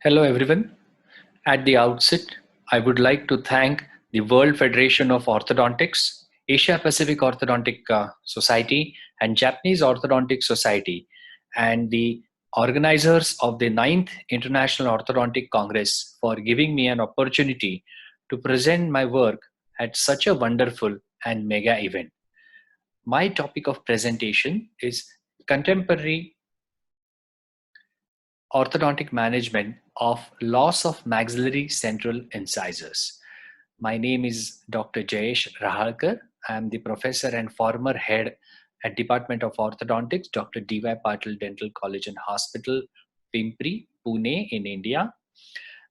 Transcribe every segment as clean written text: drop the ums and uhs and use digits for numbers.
Hello, everyone. At the outset, I would like to thank the World Federation of Orthodontics, Asia Pacific Orthodontic Society, and Japanese Orthodontic Society, and the organizers of the 9th International Orthodontic Congress for giving me an opportunity to present my work at such a wonderful and mega event. My topic of presentation is contemporary orthodontic management of loss of maxillary central incisors. My name is Dr. Jayesh Rahalkar. I am the professor and former head at Department of Orthodontics, Dr. D.Y. Patil Dental College and Hospital, Pimpri, Pune in India.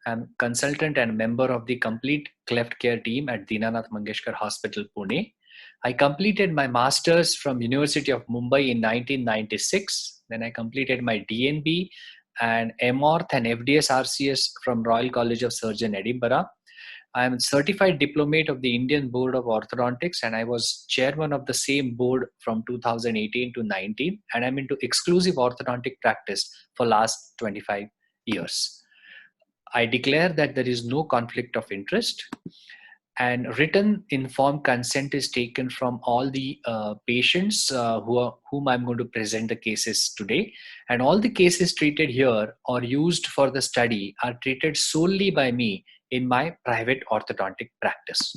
I'm consultant and member of the complete cleft care team at Dinanath Mangeshkar Hospital, Pune. I completed my master's from University of Mumbai in 1996. Then I completed my DNB and MORTH and FDS RCS from Royal College of Surgeons, Edinburgh. I am a certified diplomate of the Indian Board of Orthodontics, and I was chairman of the same board from 2018 to 19. And I'm into exclusive orthodontic practice for last 25 years. I declare that there is no conflict of interest, and written informed consent is taken from all the patients whom I'm going to present the cases today. And all the cases treated here or used for the study are treated solely by me in my private orthodontic practice.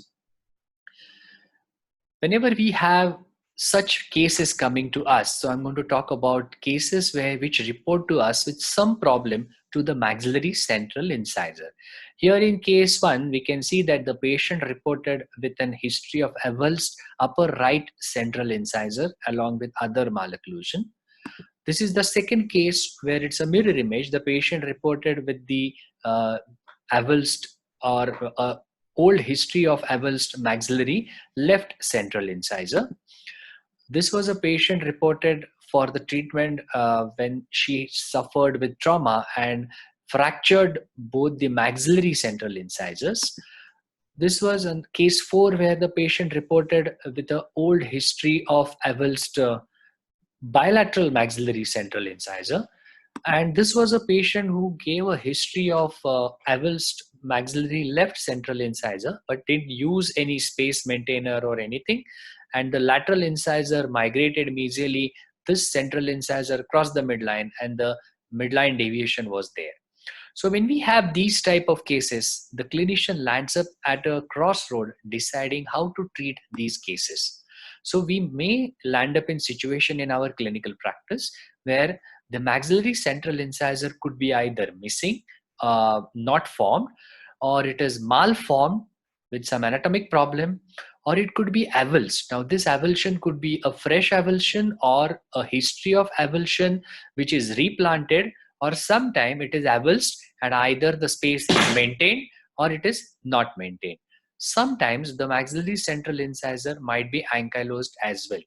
Whenever we have such cases coming to us, so I'm going to talk about cases which report to us with some problem to the maxillary central incisor. Here in case 1, we can see that the patient reported with an history of avulsed upper right central incisor along with other malocclusion. This is the second case where it's a mirror image. The patient reported with the avulsed or old history of avulsed maxillary left central incisor. This was a patient reported for the treatment when she suffered with trauma and fractured both the maxillary central incisors. This was in case 4 where the patient reported with an old history of avulsed bilateral maxillary central incisor. And this was a patient who gave a history of avulsed maxillary left central incisor, but didn't use any space maintainer or anything. And the lateral incisor migrated mesially. This central incisor crossed the midline and the midline deviation was there. So when we have these type of cases, the clinician lands up at a crossroad deciding how to treat these cases. So we may land up in situation in our clinical practice where the maxillary central incisor could be either missing, not formed, or it is malformed with some anatomic problem, or it could be avulsed. Now this avulsion could be a fresh avulsion or a history of avulsion which is replanted, or sometime it is avulsed and either the space is maintained or it is not maintained. Sometimes the maxillary central incisor might be ankylosed as well.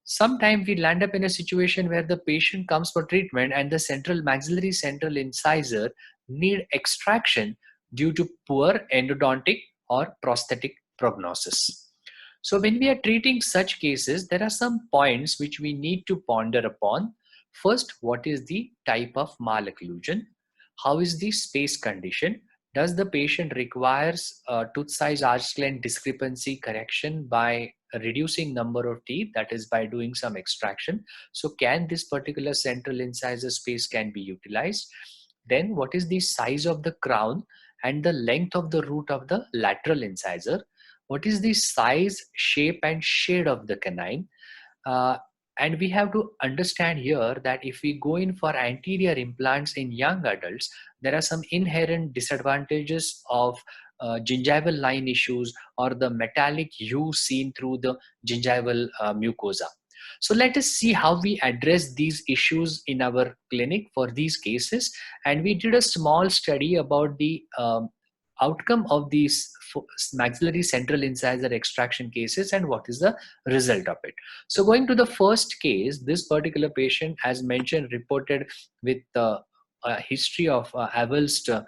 Sometimes we land up in a situation where the patient comes for treatment and the central maxillary central incisor need extraction due to poor endodontic or prosthetic prognosis. So when we are treating such cases, there are some points which we need to ponder upon. First, what is the type of malocclusion? How is the space condition? Does the patient requires tooth size arch length discrepancy correction by reducing number of teeth, that is by doing some extraction? So can this particular central incisor space can be utilized? Then what is the size of the crown and the length of the root of the lateral incisor? What is the size, shape and shade of the canine? And we have to understand here that if we go in for anterior implants in young adults, there are some inherent disadvantages of gingival line issues or the metallic hue seen through the gingival mucosa. So let us see how we address these issues in our clinic for these cases. And we did a small study about the outcome of these maxillary central incisor extraction cases and what is the result of it. So going to the first case, this particular patient, as mentioned, reported with a history of avulsed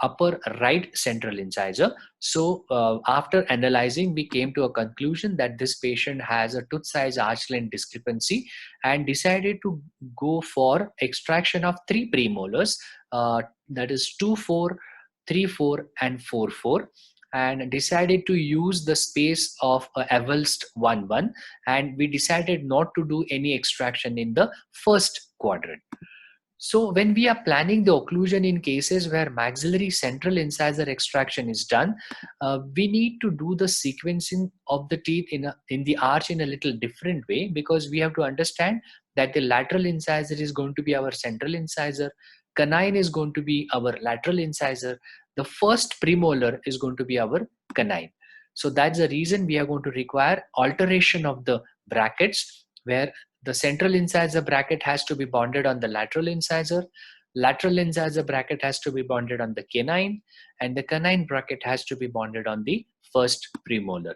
upper right central incisor. So after analyzing, we came to a conclusion that this patient has a tooth size arch length discrepancy, and decided to go for extraction of 3 premolars, that is 2, 4, 3, 4 and 4, 4, and decided to use the space of Avulst 1, 1, and we decided not to do any extraction in the first quadrant. So when we are planning the occlusion in cases where maxillary central incisor extraction is done, we need to do the sequencing of the teeth in the arch in a little different way, because we have to understand that the lateral incisor is going to be our central incisor, canine is going to be our lateral incisor, the first premolar is going to be our canine. So that's the reason we are going to require alteration of the brackets, where the central incisor bracket has to be bonded on the lateral incisor bracket has to be bonded on the canine, and the canine bracket has to be bonded on the first premolar.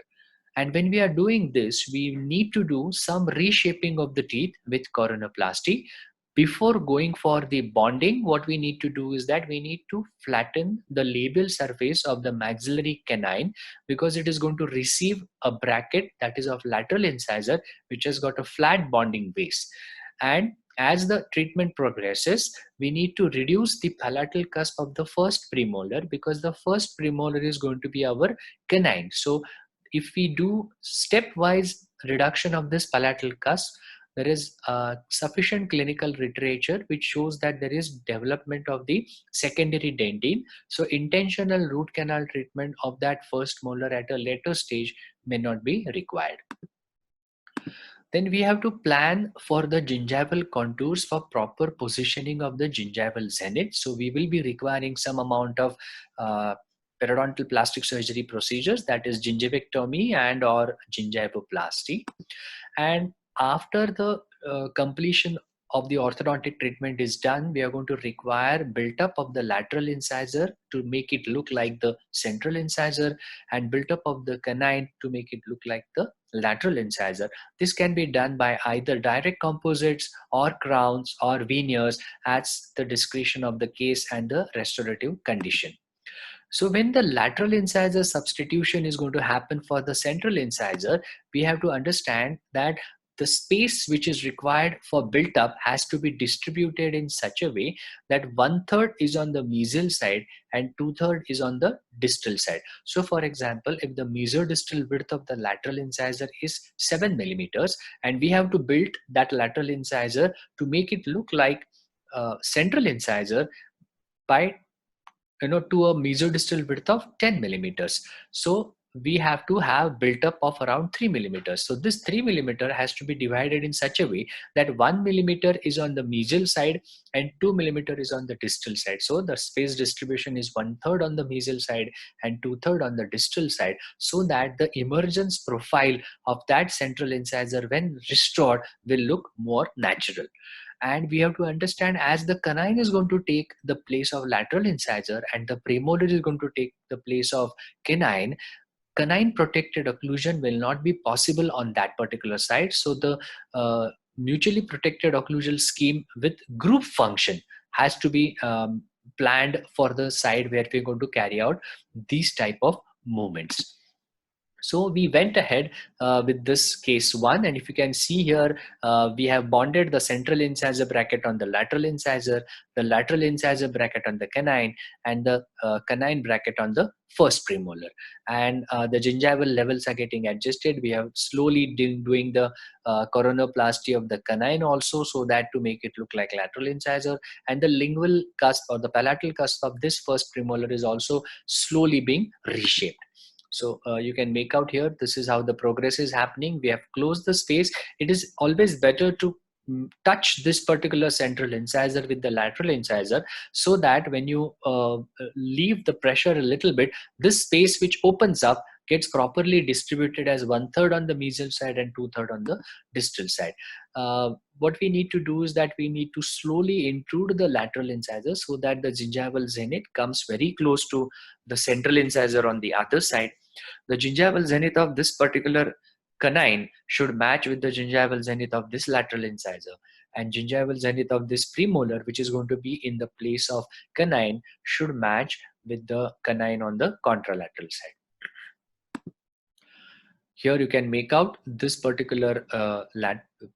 And when we are doing this, we need to do some reshaping of the teeth with coronoplasty. Before going for the bonding, what we need to do is that we need to flatten the labial surface of the maxillary canine, because it is going to receive a bracket that is of lateral incisor, which has got a flat bonding base. And as the treatment progresses, we need to reduce the palatal cusp of the first premolar, because the first premolar is going to be our canine. So if we do stepwise reduction of this palatal cusp, there is sufficient clinical literature which shows that there is development of the secondary dentine. So intentional root canal treatment of that first molar at a later stage may not be required. Then we have to plan for the gingival contours for proper positioning of the gingival zenith. So we will be requiring some amount of periodontal plastic surgery procedures, that is gingivectomy and or gingivoplasty. And after the completion of the orthodontic treatment is done, we are going to require built up of the lateral incisor to make it look like the central incisor, and built up of the canine to make it look like the lateral incisor. This can be done by either direct composites or crowns or veneers, at the discretion of the case and the restorative condition. So when the lateral incisor substitution is going to happen for the central incisor, we have to understand that the space which is required for built up has to be distributed in such a way that 1/3 is on the mesial side and 2/3 is on the distal side. So for example, if the mesodistal width of the lateral incisor is 7 millimeters, and we have to build that lateral incisor to make it look like central incisor by to a mesodistal width of 10 millimeters. So we have to have built up of around 3 millimeters. So this 3 millimeter has to be divided in such a way that 1 millimeter is on the mesial side and 2 millimeter is on the distal side. So the space distribution is 1/3 on the mesial side and 2/3 on the distal side, so that the emergence profile of that central incisor when restored will look more natural. And we have to understand, as the canine is going to take the place of lateral incisor and the premolar is going to take the place of canine, canine protected occlusion will not be possible on that particular side. So the mutually protected occlusal scheme with group function has to be planned for the side where we're going to carry out these type of movements. So we went ahead with this case 1, and if you can see here, we have bonded the central incisor bracket on the lateral incisor bracket on the canine, and the canine bracket on the first premolar. And the gingival levels are getting adjusted. We have slowly doing the coronoplasty of the canine also, so that to make it look like lateral incisor, and the lingual cusp or the palatal cusp of this first premolar is also slowly being reshaped. So you can make out here, this is how the progress is happening. We have closed the space. It is always better to touch this particular central incisor with the lateral incisor, so that when you leave the pressure a little bit, this space which opens up gets properly distributed as 1/3 on the mesial side and 2/3 on the distal side. What we need to do is that we need to slowly intrude the lateral incisor so that the gingival zenith comes very close to the central incisor on the other side. The gingival zenith of this particular canine should match with the gingival zenith of this lateral incisor, and gingival zenith of this premolar, which is going to be in the place of canine, should match with the canine on the contralateral side. Here you can make out this particular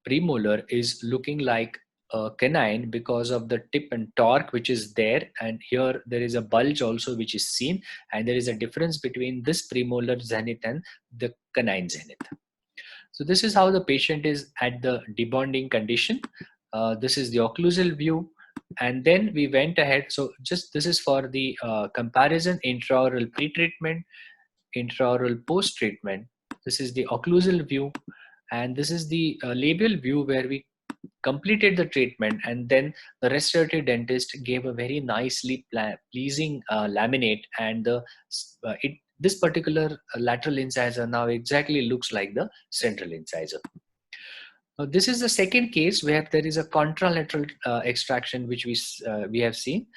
premolar is looking like a canine because of the tip and torque which is there, and here there is a bulge also which is seen, and there is a difference between this premolar zenith and the canine zenith. So this is how the patient is at the debonding condition. This is the occlusal view, and then we went ahead. So just this is for the comparison: intraoral pre-treatment, intraoral post-treatment. This is the occlusal view, and this is the labial view where we completed the treatment, and then the restorative dentist gave a very nicely pleasing laminate, and this particular lateral incisor now exactly looks like the central incisor. Now, this is the second case where there is a contralateral extraction which we have seen.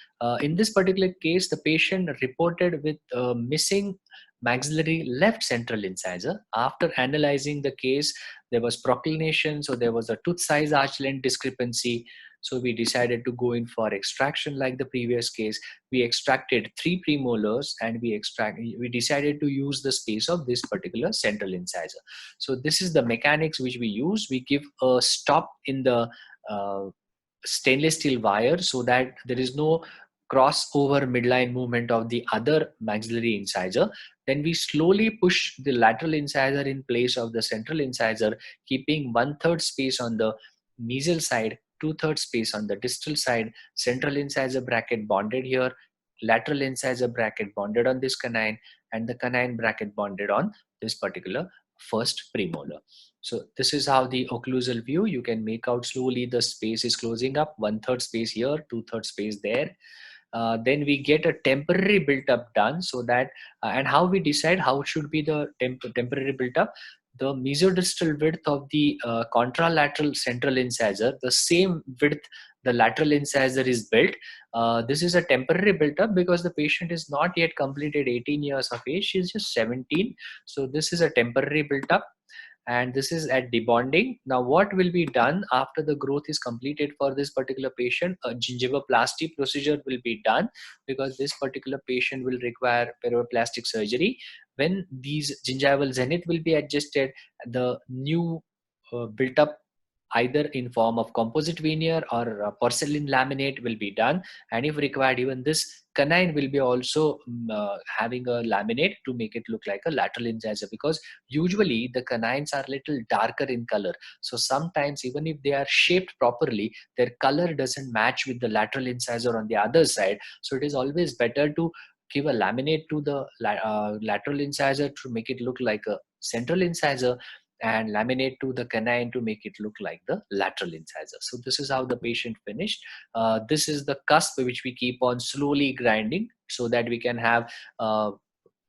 In this particular case, the patient reported with missing maxillary left central incisor. After analyzing the case, there was proclination, so there was a tooth size arch length discrepancy. So we decided to go in for extraction like the previous case. We extracted 3 premolars, and we decided to use the space of this particular central incisor. So this is the mechanics which we use. We give a stop in the uh, stainless steel wire so that there is no crossover midline movement of the other maxillary incisor. Then we slowly push the lateral incisor in place of the central incisor, keeping 1/3 space on the mesial side, 2/3 space on the distal side, central incisor bracket bonded here, lateral incisor bracket bonded on this canine, and the canine bracket bonded on this particular first premolar. So this is how the occlusal view, you can make out slowly the space is closing up, 1/3 space here, 2/3 space there. Then we get a temporary built up done, so that and how we decide how should be the temporary built up. The mesodistal width of the contralateral central incisor, the same width the lateral incisor is built. This is a temporary built up because the patient is not yet completed 18 years of age, she is just 17. So this is a temporary built up, and this is at debonding. Now what will be done after the growth is completed for this particular patient? A gingivoplasty procedure will be done because this particular patient will require perioplastic surgery. When these gingival zenith will be adjusted, the new built up either in form of composite veneer or porcelain laminate will be done, and if required even this canine will be also having a laminate to make it look like a lateral incisor, because usually the canines are little darker in color, so sometimes even if they are shaped properly, their color doesn't match with the lateral incisor on the other side. So it is always better to give a laminate to the lateral incisor to make it look like a central incisor, and laminate to the canine to make it look like the lateral incisor. So this is how the patient finished. This is the cusp which we keep on slowly grinding so that we can have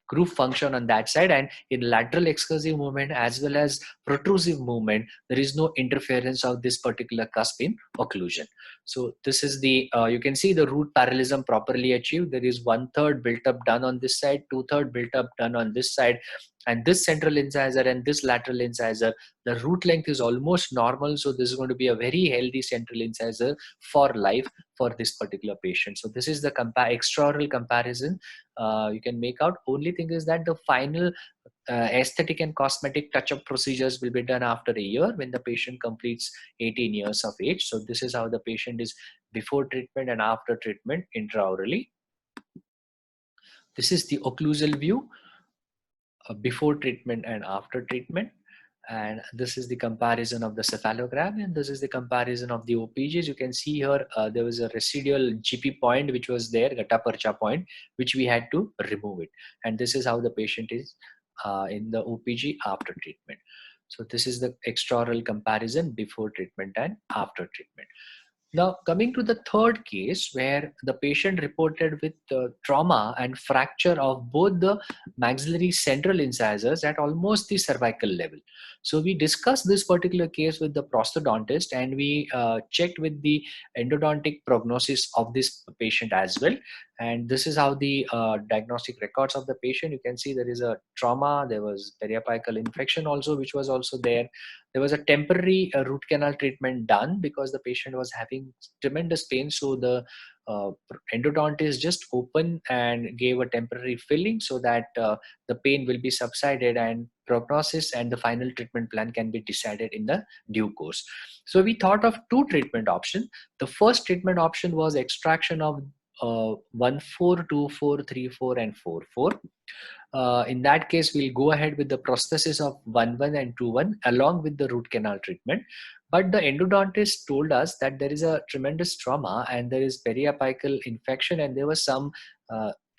groove function on that side, and in lateral excursive movement as well as protrusive movement there is no interference of this particular cusp in occlusion. So this is the you can see the root parallelism properly achieved. There is 1/3 built up done on this side, 2/3 built up done on this side, and this central incisor and this lateral incisor, the root length is almost normal, so this is going to be a very healthy central incisor for life for this particular patient. So this is the extraoral comparison you can make out. Only thing is that the final aesthetic and cosmetic touch-up procedures will be done after a year when the patient completes 18 years of age. So this is how the patient is before treatment and after treatment intraorally. This is the occlusal view before treatment and after treatment, and this is the comparison of the cephalogram, and this is the comparison of the OPGs. You can see here there was a residual GP point which was there, Gata-Percha point, which we had to remove it, and this is how the patient is in the OPG after treatment. So this is the extraoral comparison before treatment and after treatment. Now, coming to the third case where the patient reported with trauma and fracture of both the maxillary central incisors at almost the cervical level. So we discussed this particular case with the prosthodontist, and we checked with the endodontic prognosis of this patient as well. And this is how the diagnostic records of the patient. You can see there is a trauma, there was periapical infection also, which was also there. There was a temporary root canal treatment done because the patient was having tremendous pain. So the endodontist just opened and gave a temporary filling so that the pain will be subsided, and prognosis and the final treatment plan can be decided in the due course. So we thought of two treatment options. The first treatment option was extraction of 1 4, 2 4, 3 4, and 4 4. In that case, we'll go ahead with the prosthesis of 1 1 and 2 1 along with the root canal treatment. But the endodontist told us that there is a tremendous trauma and there is periapical infection, and there was some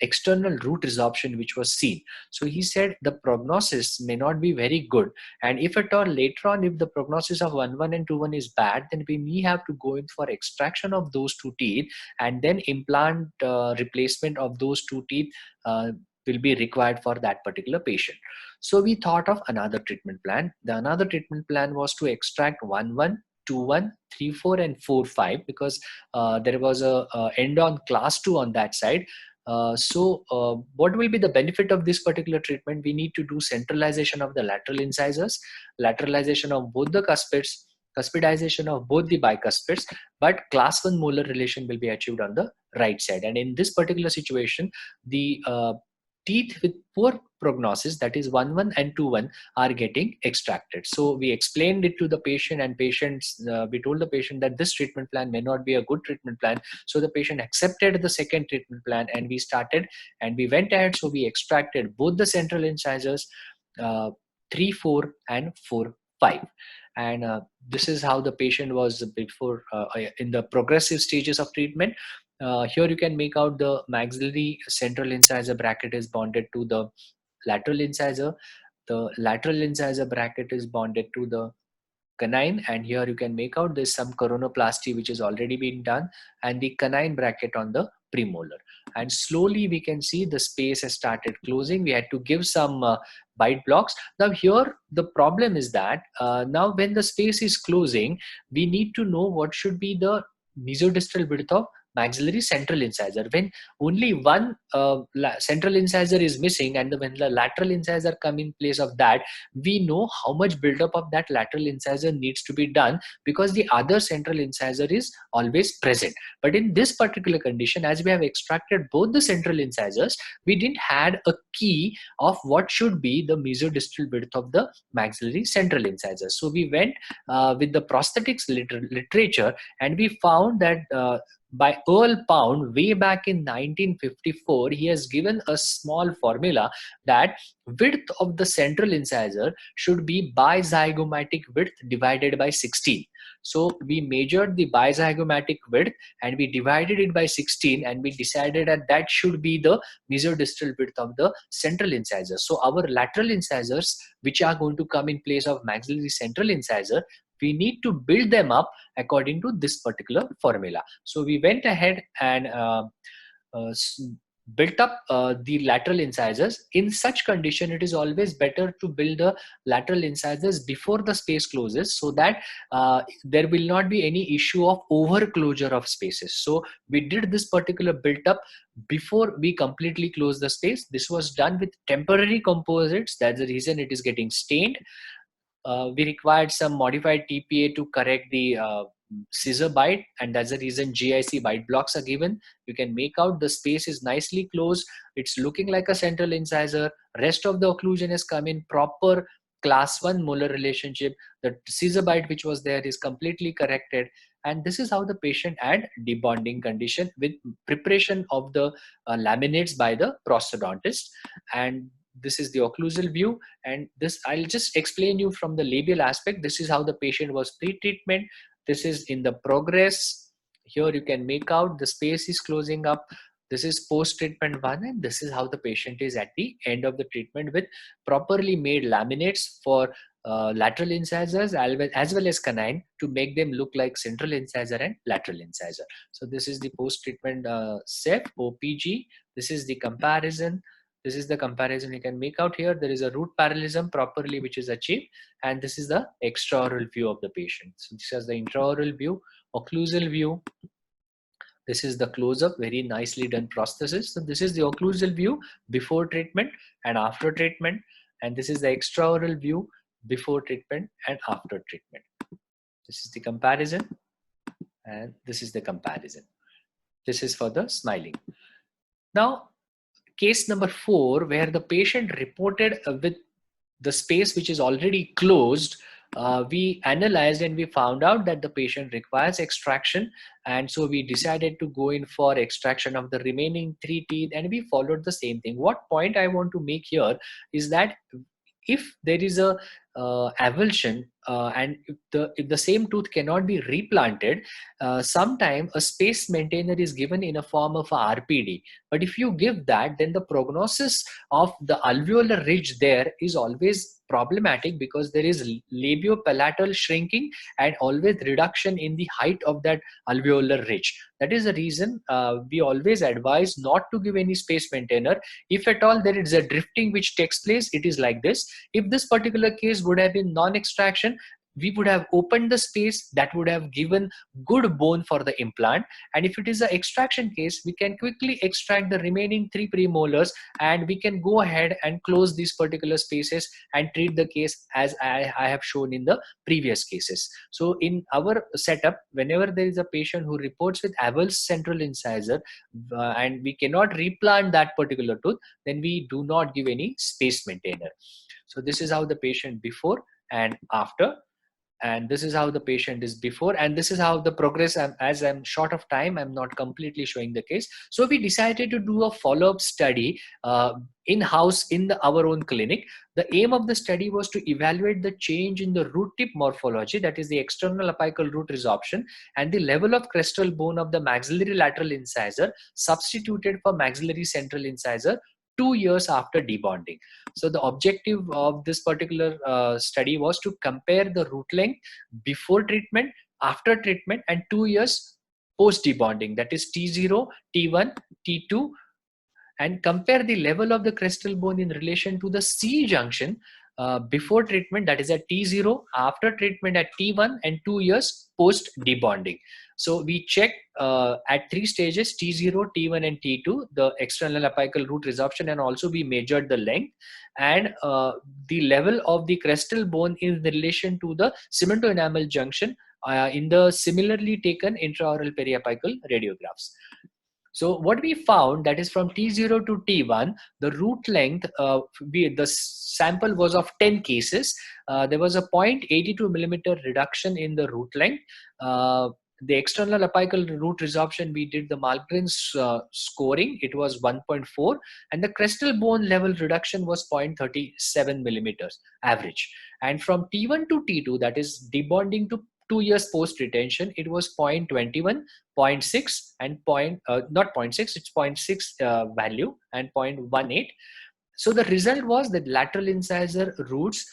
external root resorption which was seen. So he said the prognosis may not be very good, and if at all later on, if the prognosis of 1 1 and 2 1 is bad, then we may have to go in for extraction of those two teeth, and then implant replacement of those two teeth will be required for that particular patient. So we thought of another treatment plan. The another treatment plan was to extract 1 1, 2 1, 3 4, and 4 5, because there was a end on class 2 on that side. What will be the benefit of this particular treatment? We need to do centralization of the lateral incisors, lateralization of both the cuspids, cuspidization of both the bicuspids, but class 1 molar relation will be achieved on the right side. And in this particular situation, the teeth with poor prognosis, that is 1 1 and 2 1, are getting extracted. So we explained it to the patient, and we told the patient that this treatment plan may not be a good treatment plan. So the patient accepted the second treatment plan, and we went ahead. So we extracted both the central incisors, 3 4 and 4 5. And this is how the patient was before, in the progressive stages of treatment. Here you can make out the maxillary central incisor bracket is bonded to the lateral incisor. The lateral incisor bracket is bonded to the canine, and here you can make out there's some coronoplasty which is already been done, and the canine bracket on the premolar. And slowly we can see the space has started closing. We had to give some bite blocks. Now here the problem is that now when the space is closing, we need to know what should be the mesodistal width of maxillary central incisor. When only one central incisor is missing, and when the lateral incisor come in place of that, we know how much buildup of that lateral incisor needs to be done, because the other central incisor is always present. But in this particular condition, as we have extracted both the central incisors, we didn't had a key of what should be the mesodistal width of the maxillary central incisor. So we went with the prosthetics literature, and we found that by Earl Pound way back in 1954, he has given a small formula that width of the central incisor should be bizygomatic width divided by 16. So we measured the bizygomatic width and we divided it by 16, and we decided that that should be the mesodistal width of the central incisor. So our lateral incisors, which are going to come in place of maxillary central incisor, we need to build them up according to this particular formula. So we went ahead and built up the lateral incisors. In such condition, it is always better to build the lateral incisors before the space closes, so that there will not be any issue of over closure of spaces. So we did this particular built up before we completely close the space. This was done with temporary composites. That's the reason it is getting stained. We required some modified TPA to correct the scissor bite, and that's the reason GIC bite blocks are given. You can make out the space is nicely closed. It's looking like a central incisor. Rest of the occlusion has come in proper class 1 molar relationship. The scissor bite which was there is completely corrected, and this is how the patient had debonding condition with preparation of the laminates by the prosthodontist. And this is the occlusal view, and this I'll just explain you from the labial aspect. This is how the patient was pre-treatment. This is in the progress. Here you can make out the space is closing up. This is post-treatment 1, and this is how the patient is at the end of the treatment with properly made laminates for lateral incisors as well as canine, to make them look like central incisor and lateral incisor. So this is the post-treatment CEF OPG. This is the comparison. This is the comparison you can make out here. There is a root parallelism properly which is achieved, and this is the extraoral view of the patient. So this is the intraoral view, occlusal view. This is the close-up, very nicely done prosthesis. So this is the occlusal view before treatment and after treatment, and this is the extraoral view before treatment and after treatment. This is the comparison, and this is the comparison. This is for the smiling. Now, case number 4, where the patient reported with the space which is already closed, we analyzed and we found out that the patient requires extraction, and so we decided to go in for extraction of the remaining 3 teeth, and we followed the same thing. What point I want to make here is that if there is a avulsion, and if the same tooth cannot be replanted, sometime a space maintainer is given in a form of a RPD. But if you give that, then the prognosis of the alveolar ridge there is always problematic, because there is labiopalatal shrinking and always reduction in the height of that alveolar ridge. That is the reason we always advise not to give any space maintainer. If at all there is a drifting which takes place, it is like this. If this particular case would have been non-extraction, we would have opened the space, that would have given good bone for the implant. And if it is an extraction case, we can quickly extract the remaining 3 premolars, and we can go ahead and close these particular spaces and treat the case as I have shown in the previous cases. So in our setup, whenever there is a patient who reports with avulsed central incisor, and we cannot replant that particular tooth, then we do not give any space maintainer. So this is how the patient before and after, and this is how the patient is before, and this is how the progress. As I'm short of time, I'm not completely showing the case. So we decided to do a follow-up study in-house in our own clinic. The aim of the study was to evaluate the change in the root tip morphology, that is the external apical root resorption, and the level of crestal bone of the maxillary lateral incisor substituted for maxillary central incisor 2 years after debonding. So the objective of this particular study was to compare the root length before treatment, after treatment, and 2 years post debonding, that is T0, T1, T2, and compare the level of the crestal bone in relation to the C junction before treatment, that is at T0, after treatment at T1, and 2 years post debonding. So we checked at 3 stages, T0, T1, and T2, the external apical root resorption, and also we measured the length and the level of the crestal bone in relation to the cemento enamel junction in the similarly taken intraoral periapical radiographs. So what we found, that is from T0 to T1, the root length, the sample was of 10 cases. There was a 0.82 millimeter reduction in the root length. The external apical root resorption, we did the Malgren's scoring, it was 1.4, and the crestal bone level reduction was 0.37 millimeters average. And from T1 to T2, that is debonding to 2 years post retention, it was 0.21, 0.6, and not 0.6, it's 0.6 value, and 0.18. So the result was that lateral incisor roots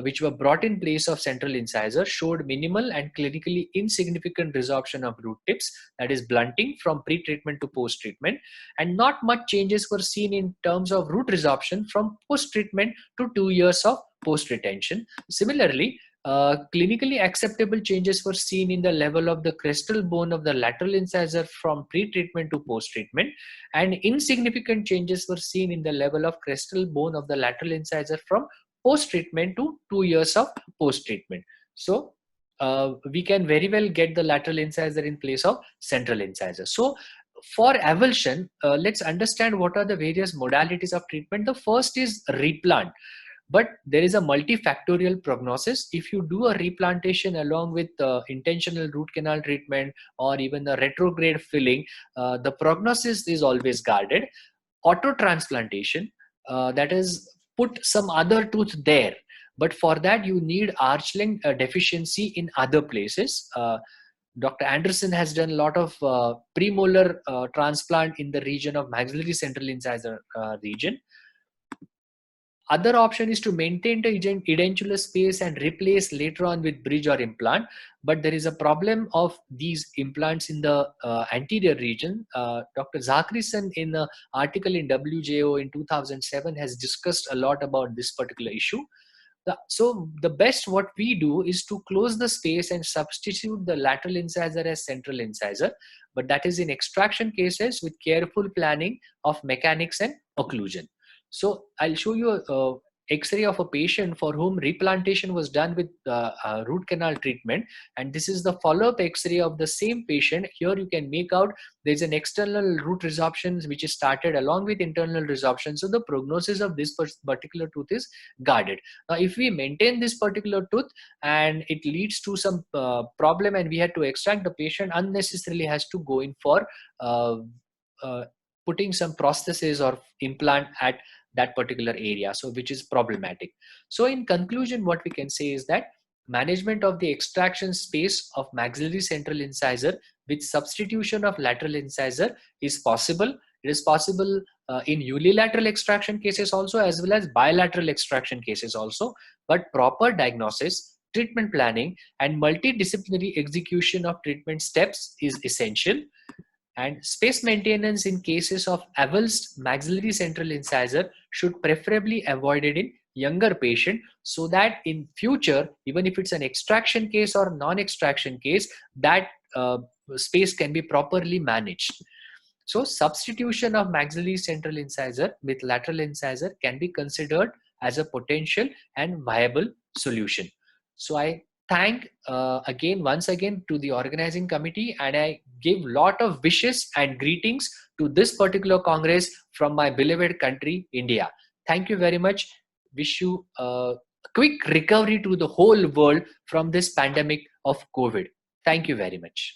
which were brought in place of central incisor showed minimal and clinically insignificant resorption of root tips, that is blunting, from pre-treatment to post-treatment, and not much changes were seen in terms of root resorption from post-treatment to 2 years of post-retention. Similarly, clinically acceptable changes were seen in the level of the crestal bone of the lateral incisor from pre-treatment to post-treatment, and insignificant changes were seen in the level of crestal bone of the lateral incisor from post-treatment to 2 years of post-treatment. So we can very well get the lateral incisor in place of central incisor. So for avulsion, let's understand what are the various modalities of treatment. The first is replant. But there is a multifactorial prognosis. If you do a replantation along with intentional root canal treatment or even a retrograde filling, the prognosis is always guarded. Autotransplantation, that is, put some other tooth there. But for that, you need arch length deficiency in other places. Dr. Anderson has done a lot of premolar transplant in the region of maxillary central incisor region. Other option is to maintain the edentulous space and replace later on with bridge or implant. But there is a problem of these implants in the anterior region. Dr. Zakhrison, in an article in WJO in 2007, has discussed a lot about this particular issue. So the best what we do is to close the space and substitute the lateral incisor as central incisor. But that is in extraction cases with careful planning of mechanics and occlusion. So I'll show you X-ray of a patient for whom replantation was done with root canal treatment, and this is the follow-up X-ray of the same patient. Here you can make out there's an external root resorption which is started along with internal resorption. So the prognosis of this particular tooth is guarded. Now, if we maintain this particular tooth and it leads to some problem and we had to extract, the patient unnecessarily has to go in for uh, putting some prosthesis or implant at that particular area, so which is problematic. So in conclusion, what we can say is that management of the extraction space of maxillary central incisor with substitution of lateral incisor is possible. It is possible in unilateral extraction cases also, as well as bilateral extraction cases also, but proper diagnosis, treatment planning, and multidisciplinary execution of treatment steps is essential. And space maintenance in cases of avulsed maxillary central incisor should preferably avoided in younger patient, so that in future, even if it's an extraction case or non-extraction case, that space can be properly managed. So substitution of maxillary central incisor with lateral incisor can be considered as a potential and viable solution. So I thank once again to the organizing committee, and I give lot of wishes and greetings to this particular Congress from my beloved country, India. Thank you very much. Wish you a quick recovery to the whole world from this pandemic of COVID. Thank you very much.